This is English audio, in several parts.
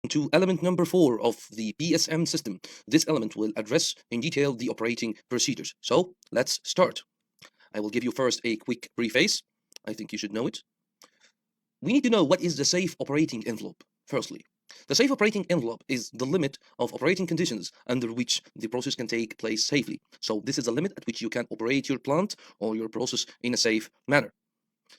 To element number 4 of the PSM system. This element will address in detail the operating procedures. So let's start. I will give you first a quick preface. I think you should know it. We need to know what is the safe operating envelope, firstly. The safe operating envelope is the limit of operating conditions under which the process can take place safely. So this is the limit at which you can operate your plant or your process in a safe manner.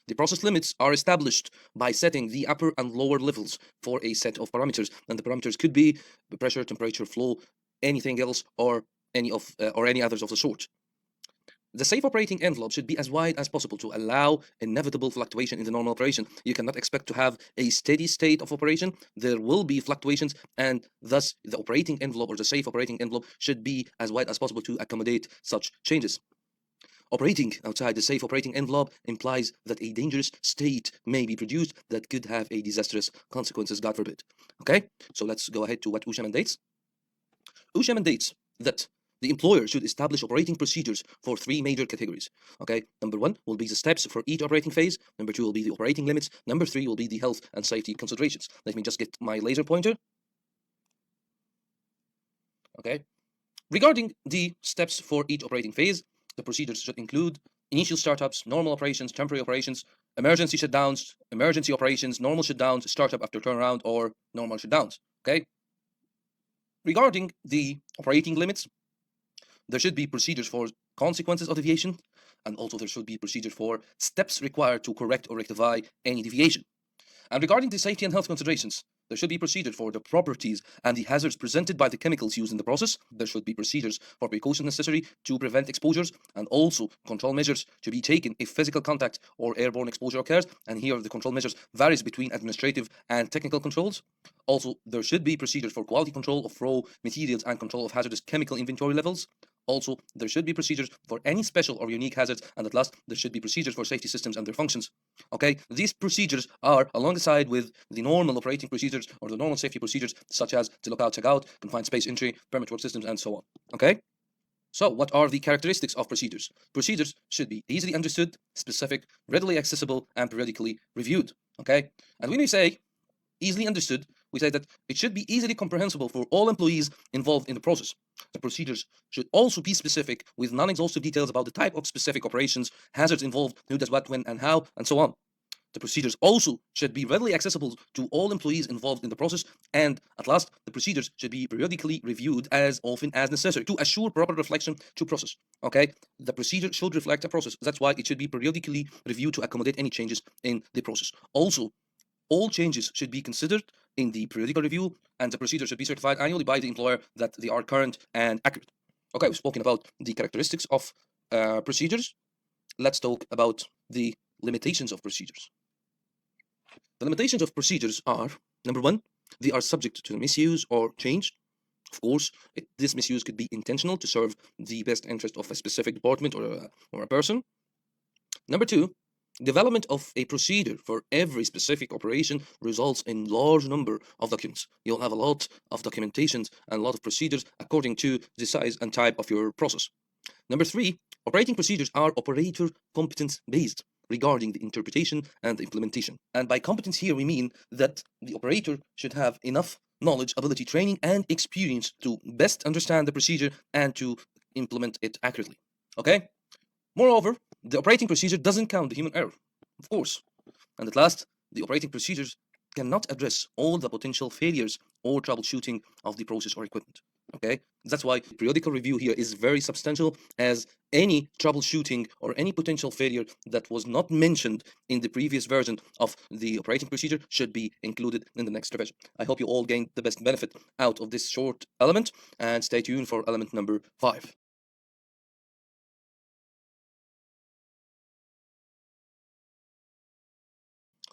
The process limits are established by setting the upper and lower levels for a set of parameters, and the parameters could be pressure, temperature, flow, anything else, or any others of the sort. The safe operating envelope should be as wide as possible to allow inevitable fluctuation in the normal operation. You cannot expect to have a steady state of operation. There will be fluctuations, and thus the operating envelope or the safe operating envelope should be as wide as possible to accommodate such changes. Operating outside the safe operating envelope implies that a dangerous state may be produced that could have a disastrous consequences, God forbid. Okay, so let's go ahead to what USHA mandates. USHA mandates that the employer should establish operating procedures for 3 major categories. Okay, number 1 will be the steps for each operating phase. Number 2 will be the operating limits. Number 3 will be the health and safety considerations. Let me just get my laser pointer. Okay, regarding the steps for each operating phase, the procedures should include initial startups, normal operations, temporary operations, emergency shutdowns, emergency operations, normal shutdowns, startup after turnaround, or normal shutdowns. Okay. Regarding the operating limits, there should be procedures for consequences of deviation, and also there should be procedures for steps required to correct or rectify any deviation. And regarding the safety and health considerations, there should be procedures for the properties and the hazards presented by the chemicals used in the process. There should be procedures for precautions necessary to prevent exposures, and also control measures to be taken if physical contact or airborne exposure occurs. And here the control measures varies between administrative and technical controls. Also, there should be procedures for quality control of raw materials and control of hazardous chemical inventory levels. Also, there should be procedures for any special or unique hazards, and at last, there should be procedures for safety systems and their functions. Okay, these procedures are alongside with the normal operating procedures or the normal safety procedures, such as the lockout, tagout, confined space entry, permit work systems, and so on. Okay. So, what are the characteristics of procedures? Procedures should be easily understood, specific, readily accessible, and periodically reviewed. Okay, and when we say easily understood, we say that it should be easily comprehensible for all employees involved in the process. The procedures should also be specific with non-exhaustive details about the type of specific operations, hazards involved, who does what, when, and how, and so on. The procedures also should be readily accessible to all employees involved in the process, and at last, the procedures should be periodically reviewed as often as necessary to assure proper reflection to process. Okay, the procedure should reflect a process. That's why it should be periodically reviewed to accommodate any changes in the process. Also, all changes should be considered in the periodical review, and the procedure should be certified annually by the employer that they are current and accurate. Okay, we've spoken about the characteristics of procedures. Let's talk about the limitations of procedures. The limitations of procedures are, number 1, they are subject to misuse or change. Of course, this misuse could be intentional to serve the best interest of a specific department or a person. Number 2, development of a procedure for every specific operation results in large number of documents. You'll have a lot of documentations and a lot of procedures according to the size and type of your process. Number 3, operating procedures are operator competence based regarding the interpretation and the implementation. And by competence here, we mean that the operator should have enough knowledge, ability, training, and experience to best understand the procedure and to implement it accurately. Okay? Moreover, the operating procedure doesn't count the human error, of course. And at last, the operating procedures cannot address all the potential failures or troubleshooting of the process or equipment. Okay, that's why periodical review here is very substantial, as any troubleshooting or any potential failure that was not mentioned in the previous version of the operating procedure should be included in the next revision. I hope you all gained the best benefit out of this short element, and stay tuned for element number 5.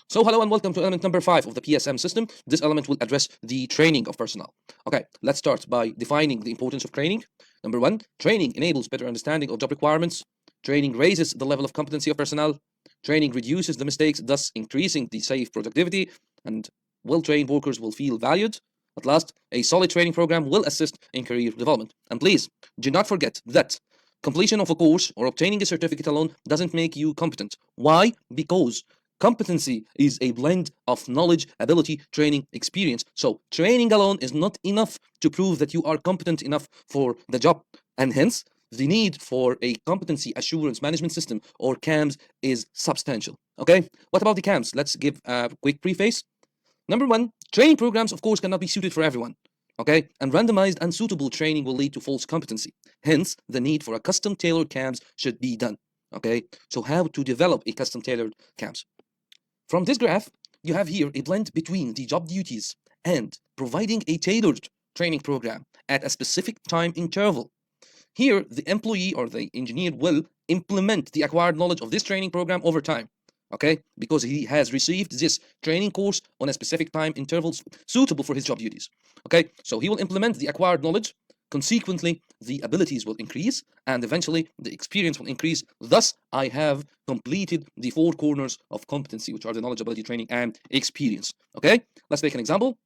So hello and welcome to element number 5 of the PSM system. This element will address the training of personnel. Okay, let's start by defining the importance of training. Number 1, training enables better understanding of job requirements. Training raises the level of competency of personnel. Training reduces the mistakes, thus increasing the safe productivity, and well-trained workers will feel valued. At last, a solid training program will assist in career development. And please, do not forget that completion of a course or obtaining a certificate alone doesn't make you competent. Why? Because Competency is a blend of knowledge, ability, training, experience. So training alone is not enough to prove that you are competent enough for the job. And hence, the need for a competency assurance management system, or CAMS, is substantial. Okay, what about the CAMS? Let's give a quick preface. Number one, training programs, of course, cannot be suited for everyone. Okay, and randomized unsuitable training will lead to false competency. Hence, the need for a custom tailored CAMS should be done. Okay, so how to develop a custom tailored CAMS? From this graph, you have here a blend between the job duties and providing a tailored training program at a specific time interval. Here, the employee or the engineer will implement the acquired knowledge of this training program over time. Okay, because he has received this training course on a specific time intervals suitable for his job duties. Okay, so he will implement the acquired knowledge. Consequently, the abilities will increase and eventually the experience will increase. Thus, I have completed the four corners of competency, which are the knowledge, ability, training, and experience. Okay, let's take an example.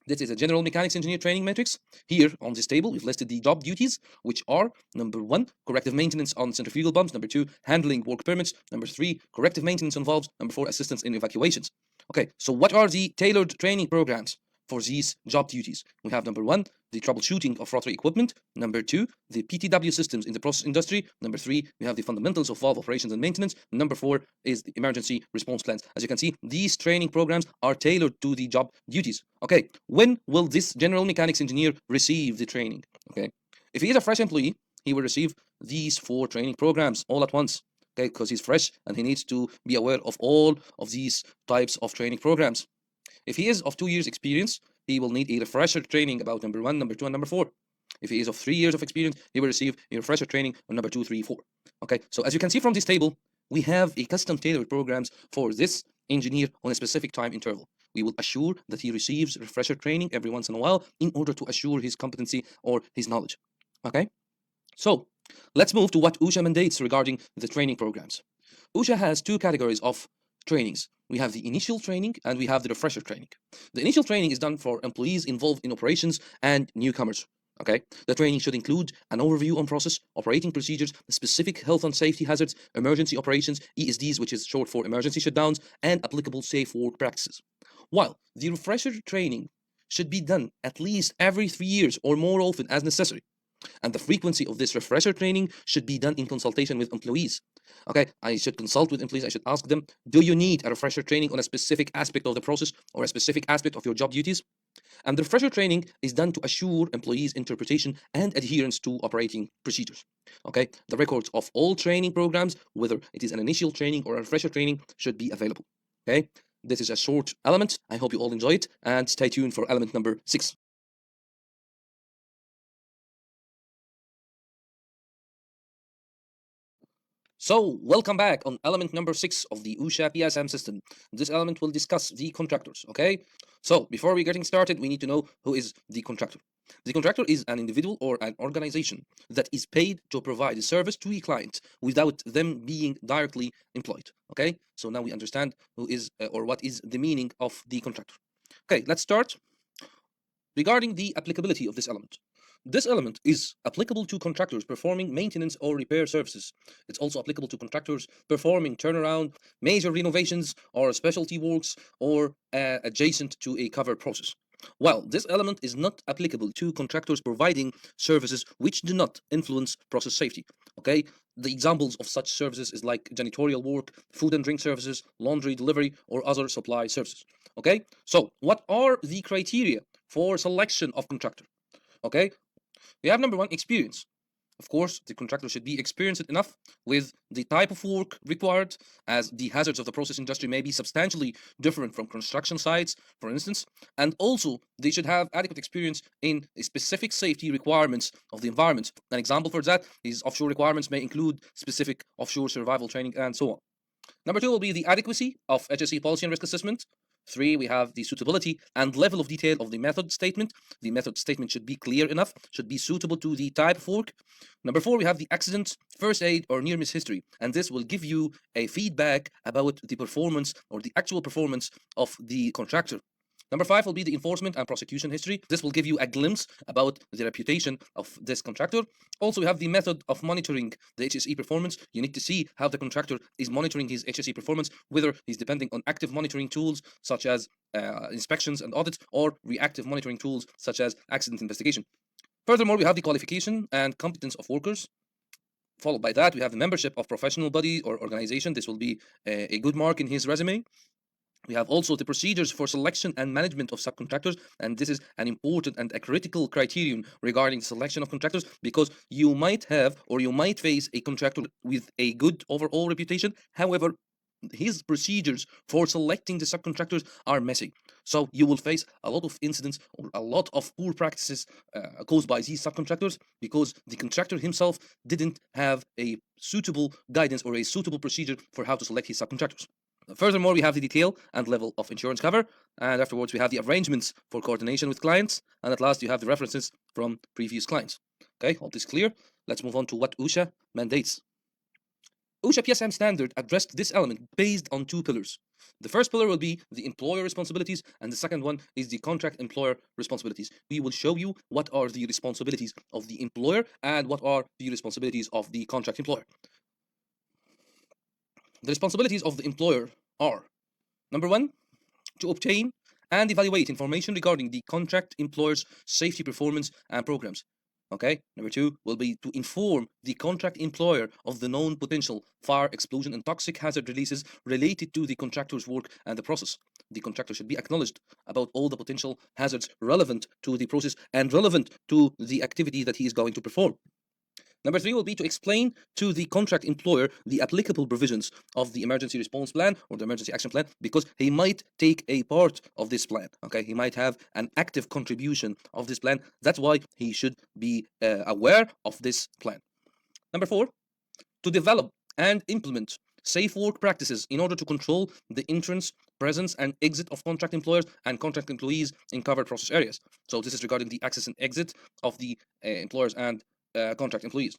This is a general mechanics engineer training matrix. Here on this table, we've listed the job duties, which are number one, corrective maintenance on centrifugal pumps, number two, handling work permits, number three, corrective maintenance on valves, number four, assistance in evacuations. Okay, so what are the tailored training programs for these job duties? We have number one, the troubleshooting of rotary equipment, number two, the PTW systems in the process industry, number three, we have the fundamentals of valve operations and maintenance, number four is the emergency response plans. As you can see, these training programs are tailored to the job duties. Okay, when will this general mechanics engineer receive the training? Okay, if he is a fresh employee, he will receive these four training programs all at once. Okay, because he's fresh and he needs to be aware of all of these types of training programs. If he is of 2 years experience, he will need a refresher training about number one, number two, and number four. If he is of 3 years of experience, he will receive a refresher training on number two, three, four. Okay, so as you can see from this table, we have a custom tailored programs for this engineer on a specific time interval. We will assure that he receives refresher training every once in a while in order to assure his competency or his knowledge. Okay, so let's move to what OSHA mandates regarding the training programs. OSHA has two categories of trainings. We have the initial training and we have the refresher training. The initial training is done for employees involved in operations and newcomers. Okay, the training should include an overview on process, operating procedures, specific health and safety hazards, emergency operations, ESDs, which is short for emergency shutdowns, and applicable safe work practices. While the refresher training should be done at least every 3 years or more often as necessary. And the frequency of this refresher training should be done in consultation with employees. Okay, I should consult with employees. I should ask them, do you need a refresher training on a specific aspect of the process or a specific aspect of your job duties? And the refresher training is done to assure employees interpretation and adherence to operating procedures. Okay, the records of all training programs, whether it is an initial training or a refresher training, should be available. Okay, this is a short element. I hope you all enjoy it and stay tuned for element number 6. So, welcome back on element number 6 of the OSHA PSM system. This element will discuss the contractors, okay? So, before we getting started, we need to know who is the contractor. The contractor is an individual or an organization that is paid to provide a service to a client without them being directly employed, okay? So now we understand who is or what is the meaning of the contractor. Okay, let's start. Regarding the applicability of this element. This element is applicable to contractors performing maintenance or repair services. It's also applicable to contractors performing turnaround, major renovations, or specialty works, or adjacent to a covered process. While this element is not applicable to contractors providing services which do not influence process safety. Okay, the examples of such services is like janitorial work, food and drink services, laundry delivery, or other supply services. Okay, so what are the criteria for selection of contractor? Okay, we have number one, experience. Of course, the contractor should be experienced enough with the type of work required, as the hazards of the process industry may be substantially different from construction sites, for instance, and also they should have adequate experience in specific safety requirements of the environment. An example for that is offshore requirements may include specific offshore survival training and so on. Number two will be the adequacy of HSE policy and risk assessment. Three, we have the suitability and level of detail of the method statement. The method statement should be clear enough, should be suitable to the type of work. Number four, we have the accident, first aid, or near miss history. And this will give you a feedback about the performance or the actual performance of the contractor. Number 5 will be the enforcement and prosecution history. This will give you a glimpse about the reputation of this contractor. Also, we have the method of monitoring the HSE performance. You need to see how the contractor is monitoring his HSE performance, whether he's depending on active monitoring tools such as inspections and audits, or reactive monitoring tools such as accident investigation. Furthermore, we have the qualification and competence of workers. Followed by that, we have the membership of professional body or organization. This will be a good mark in his resume. We have also the procedures for selection and management of subcontractors, and this is an important and a critical criterion regarding the selection of contractors, because you might have or you might face a contractor with a good overall reputation. However, his procedures for selecting the subcontractors are messy. So you will face a lot of incidents or a lot of poor practices caused by these subcontractors because the contractor himself didn't have a suitable guidance or a suitable procedure for how to select his subcontractors. Furthermore, we have the detail and level of insurance cover, and afterwards we have the arrangements for coordination with clients, and at last you have the references from previous clients. Okay, all this clear. Let's move on to what OSHA mandates. OSHA PSM standard addressed this element based on two pillars. The first pillar will be the employer responsibilities, and the second one is the contract employer responsibilities. We will show you what are the responsibilities of the employer and what are the responsibilities of the contract employer. The responsibilities of the employer are: number 1, to obtain and evaluate information regarding the contract employer's safety performance and programs. Okay. Number 2 will be to inform the contract employer of the known potential fire, explosion, and toxic hazard releases related to the contractor's work and the process. The contractor should be acknowledged about all the potential hazards relevant to the process and relevant to the activity that he is going to perform. Number 3 will be to explain to the contract employer the applicable provisions of the emergency response plan or the emergency action plan, because he might take a part of this plan. Okay, he might have an active contribution of this plan. That's why he should be aware of this plan. Number 4, to develop and implement safe work practices in order to control the entrance, presence, and exit of contract employers and contract employees in covered process areas. So this is regarding the access and exit of the employers and contract employees.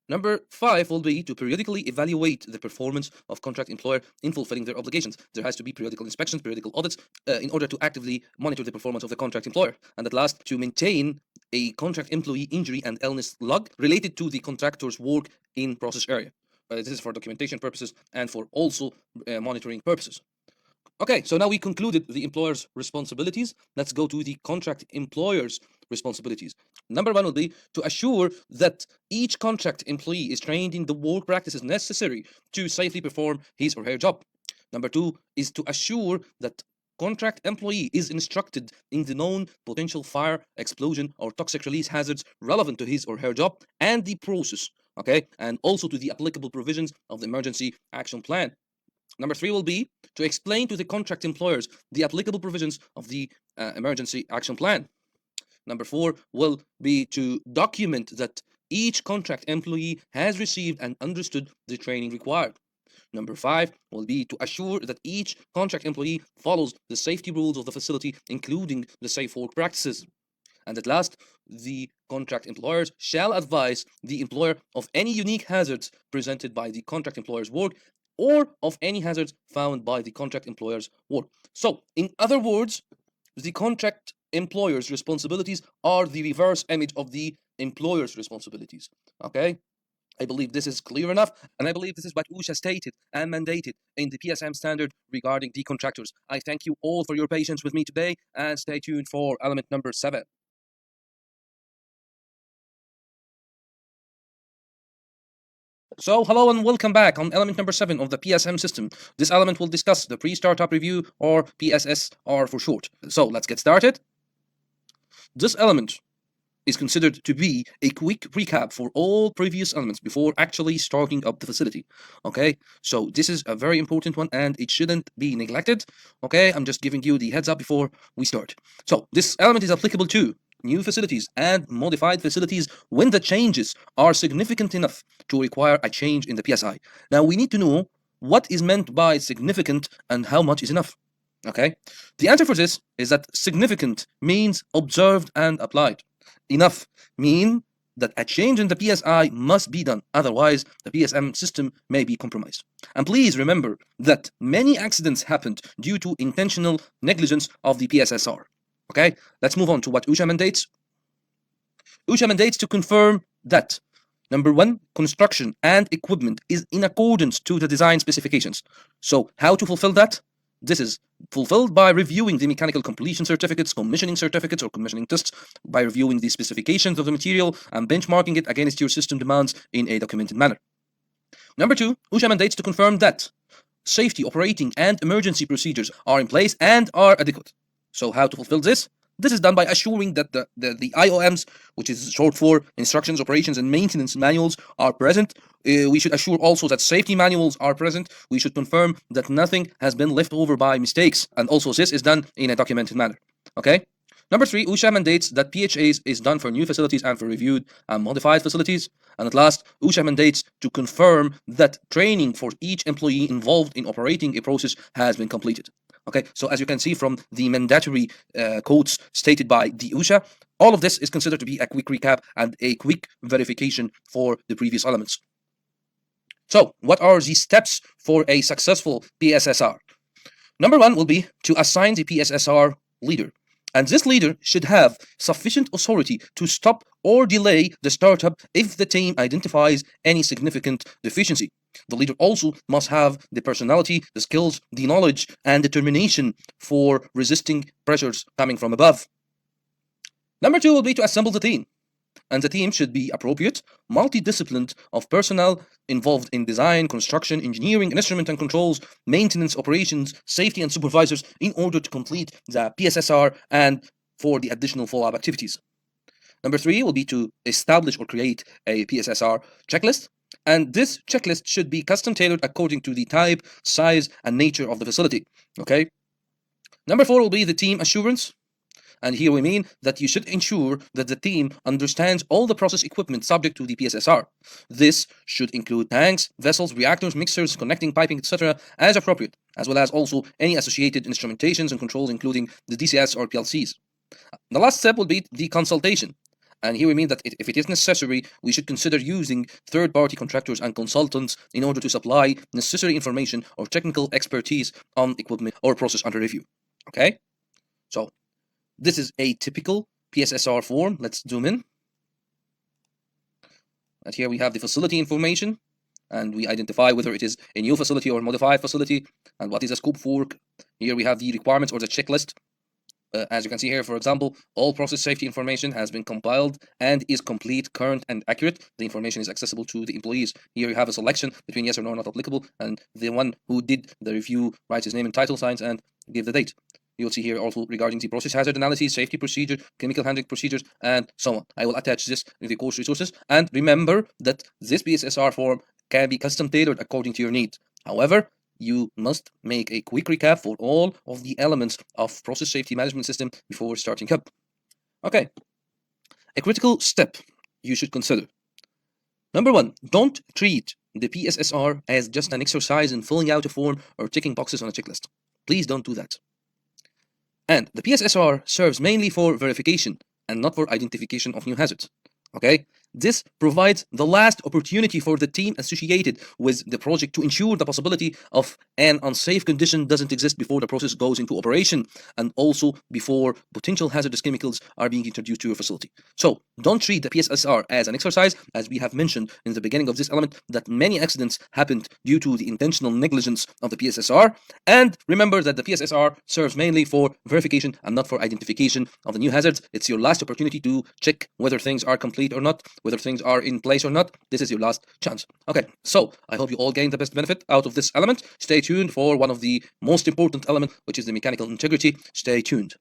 Number 5 will be to periodically evaluate the performance of contract employer in fulfilling their obligations. There has to be periodical inspections, periodical audits in order to actively monitor the performance of the contract employer. And at last, to maintain a contract employee injury and illness log related to the contractor's work in process area. This is for documentation purposes and for also monitoring purposes. Okay, so now we concluded the employer's responsibilities. Let's go to the contract employer's responsibilities. Number 1 will be to assure that each contract employee is trained in the work practices necessary to safely perform his or her job. Number 2 is to assure that contract employee is instructed in the known potential fire, explosion, or toxic release hazards relevant to his or her job and the process, okay, and also to the applicable provisions of the emergency action plan. Number 3 will be to explain to the contract employers the applicable provisions of the emergency action plan. Number 4 will be to document that each contract employee has received and understood the training required. Number 5 will be to assure that each contract employee follows the safety rules of the facility, including the safe work practices. And at last, the contract employers shall advise the employer of any unique hazards presented by the contract employer's work or of any hazards found by the contract employer's work. So, in other words, the contract employer's responsibilities are the reverse image of the employer's responsibilities. Okay? I believe this is clear enough, and I believe this is what OSHA stated and mandated in the PSM standard regarding the contractors. I thank you all for your patience with me today, and stay tuned for element number 7. So, hello and welcome back on element number 7 of the PSM system. This element will discuss the pre-startup review, or PSSR for short. So, let's get started. This element is considered to be a quick recap for all previous elements before actually starting up the facility. Okay, so this is a very important one and it shouldn't be neglected. Okay, I'm just giving you the heads up before we start. So, this element is applicable to new facilities and modified facilities when the changes are significant enough to require a change in the PSI. Now we need to know what is meant by significant and how much is enough. Okay, the answer for this is that significant means observed and applied. Enough that a change in the PSI must be done, otherwise the PSM system may be compromised. And please remember that many accidents happened due to intentional negligence of the PSSR. Okay, let's move on to what OSHA mandates. OSHA mandates to confirm that number one, construction and equipment is in accordance to the design specifications. So how to fulfill that? This is fulfilled by reviewing the mechanical completion certificates, commissioning certificates, or commissioning tests, by reviewing the specifications of the material and benchmarking it against your system demands in a documented manner. Number two, OSHA mandates to confirm that safety, operating, and emergency procedures are in place and are adequate. So how to fulfill this? This is done by assuring that the IOMs, which is short for Instructions, Operations, and Maintenance Manuals, are present. We should assure also that safety manuals are present. We should confirm that nothing has been left over by mistakes. And also this is done in a documented manner. Okay? Number three, OSHA mandates that PHAs is done for new facilities and for reviewed and modified facilities. And at last, OSHA mandates to confirm that training for each employee involved in operating a process has been completed. Okay, so as you can see from the mandatory codes stated by the OSHA, all of this is considered to be a quick recap and a quick verification for the previous elements. So, what are the steps for a successful PSSR? Number one will be to assign the PSSR leader. And this leader should have sufficient authority to stop or delay the startup if the team identifies any significant deficiency. The leader also must have the personality, the skills, the knowledge, and determination for resisting pressures coming from above. Number two will be to assemble the team. And the team should be appropriate, multidisciplined of personnel involved in design, construction, engineering, instrument and controls, maintenance, operations, safety, and supervisors in order to complete the PSSR and for the additional follow-up activities. Number three will be to establish or create a PSSR checklist. And this checklist should be custom tailored according to the type, size, and nature of the facility. Okay. Number four will be the team assurance. And here we mean that you should ensure that the team understands all the process equipment subject to the PSSR. This should include tanks, vessels, reactors, mixers, connecting piping, etc. as appropriate, as well as also any associated instrumentations and controls, including the DCS or PLCs. The last step will be the consultation. And here we mean that if it is necessary, we should consider using third-party contractors and consultants in order to supply necessary information or technical expertise on equipment or process under review. Okay? So, this is a typical PSSR form. Let's zoom in. And here we have the facility information. And we identify whether it is a new facility or modified facility. And what is the scope for work. Here we have the requirements or the checklist. As you can see here, for example, all process safety information has been compiled and is complete, current, and accurate. The information is accessible to the employees. Here you have a selection between yes or no, not applicable, and the one who did the review writes his name and title, signs, and give the date. You'll see here also regarding the process hazard analysis, safety procedure, chemical handling procedures, and so on. I will attach this in the course resources. And remember that this PSSR form can be custom tailored according to your needs. However, you must make a quick recap for all of the elements of process safety management system before starting up. Okay, a critical step you should consider. Number one, don't treat the PSSR as just an exercise in filling out a form or ticking boxes on a checklist. Please don't do that. And the PSSR serves mainly for verification and not for identification of new hazards. Okay? This provides the last opportunity for the team associated with the project to ensure the possibility of an unsafe condition doesn't exist before the process goes into operation and also before potential hazardous chemicals are being introduced to your facility. So don't treat the PSSR as an exercise, as we have mentioned in the beginning of this element that many accidents happened due to the intentional negligence of the PSSR. And remember that the PSSR serves mainly for verification and not for identification of the new hazards. It's your last opportunity to check whether things are complete or not, whether things are in place or not. This is your last chance. Okay, so I hope you all gain the best benefit out of this element. Stay tuned for one of the most important elements, which is the mechanical integrity. Stay tuned.